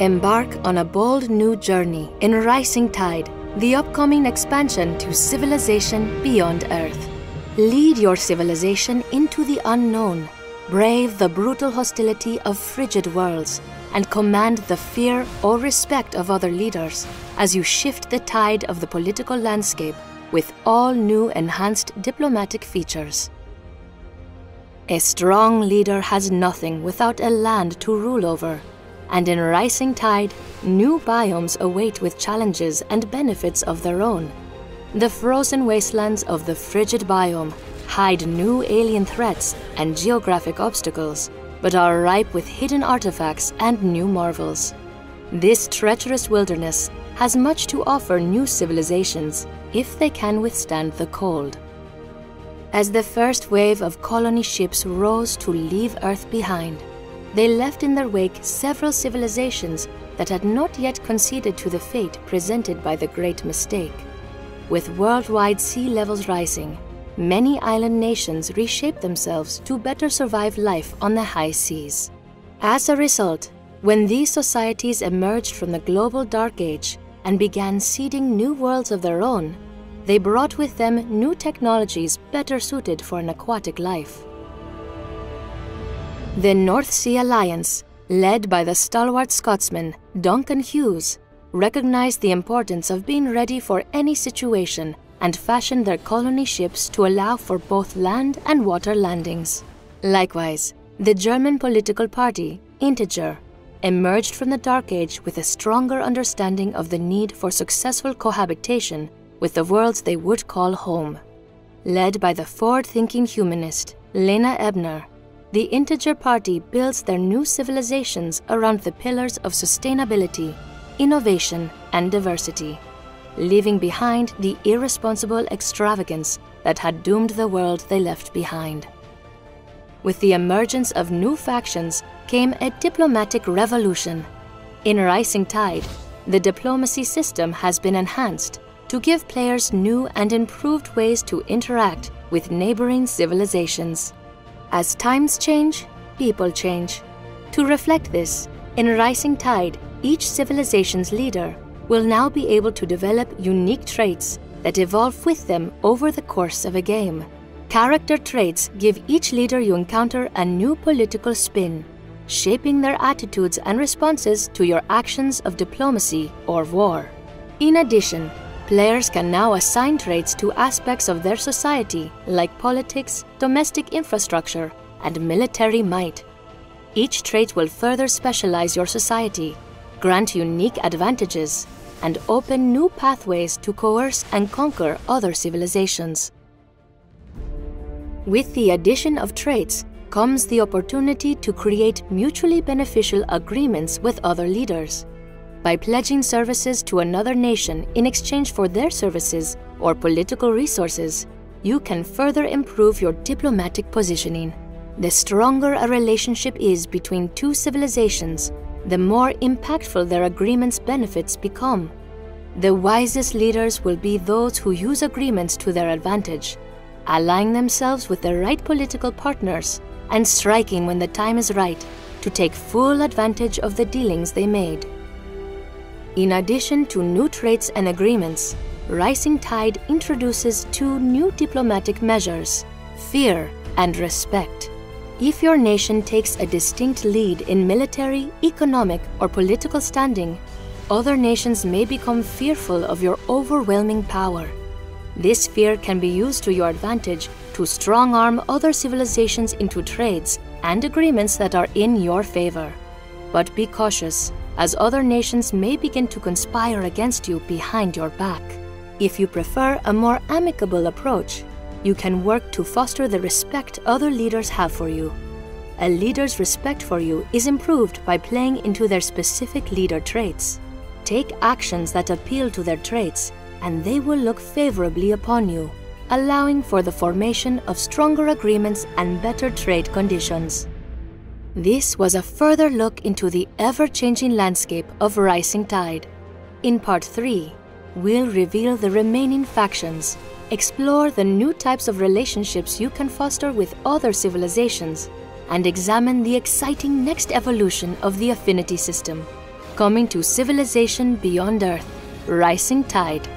Embark on a bold new journey in Rising Tide, the upcoming expansion to civilization beyond Earth. Lead your civilization into the unknown, brave the brutal hostility of frigid worlds, and command the fear or respect of other leaders as you shift the tide of the political landscape with all new enhanced diplomatic features. A strong leader has nothing without a land to rule over, and in Rising Tide, new biomes await with challenges and benefits of their own. The frozen wastelands of the frigid biome hide new alien threats and geographic obstacles, but are ripe with hidden artifacts and new marvels. This treacherous wilderness has much to offer new civilizations if they can withstand the cold. As the first wave of colony ships rose to leave Earth behind, they left in their wake several civilizations that had not yet conceded to the fate presented by the Great Mistake. With worldwide sea levels rising, many island nations reshaped themselves to better survive life on the high seas. As a result, when these societies emerged from the global Dark Age and began seeding new worlds of their own, they brought with them new technologies better suited for an aquatic life. The North Sea Alliance, led by the stalwart Scotsman Duncan Hughes, recognized the importance of being ready for any situation and fashioned their colony ships to allow for both land and water landings. Likewise, the German political party, Integer, emerged from the Dark Age with a stronger understanding of the need for successful cohabitation with the worlds they would call home. Led by the forward-thinking humanist Lena Ebner, the Integer Party builds their new civilizations around the pillars of sustainability, innovation, and diversity, leaving behind the irresponsible extravagance that had doomed the world they left behind. With the emergence of new factions came a diplomatic revolution. In Rising Tide, the diplomacy system has been enhanced to give players new and improved ways to interact with neighboring civilizations. As times change, people change. To reflect this, in Rising Tide, each civilization's leader will now be able to develop unique traits that evolve with them over the course of a game. Character traits give each leader you encounter a new political spin, shaping their attitudes and responses to your actions of diplomacy or war. In addition, players can now assign traits to aspects of their society like politics, domestic infrastructure, and military might. Each trait will further specialize your society, grant unique advantages, and open new pathways to coerce and conquer other civilizations. With the addition of traits comes the opportunity to create mutually beneficial agreements with other leaders. By pledging services to another nation in exchange for their services or political resources, you can further improve your diplomatic positioning. The stronger a relationship is between two civilizations, the more impactful their agreements' benefits become. The wisest leaders will be those who use agreements to their advantage, allying themselves with the right political partners and striking when the time is right to take full advantage of the dealings they made. In addition to new traits and agreements, Rising Tide introduces two new diplomatic measures: fear and respect. If your nation takes a distinct lead in military, economic, or political standing, other nations may become fearful of your overwhelming power. This fear can be used to your advantage to strong-arm other civilizations into trades and agreements that are in your favor. But be cautious, as other nations may begin to conspire against you behind your back. If you prefer a more amicable approach, you can work to foster the respect other leaders have for you. A leader's respect for you is improved by playing into their specific leader traits. Take actions that appeal to their traits, and they will look favorably upon you, allowing for the formation of stronger agreements and better trade conditions. This was a further look into the ever-changing landscape of Rising Tide. In Part 3, we'll reveal the remaining factions, explore the new types of relationships you can foster with other civilizations, and examine the exciting next evolution of the affinity system. coming to civilization beyond Earth, Rising Tide.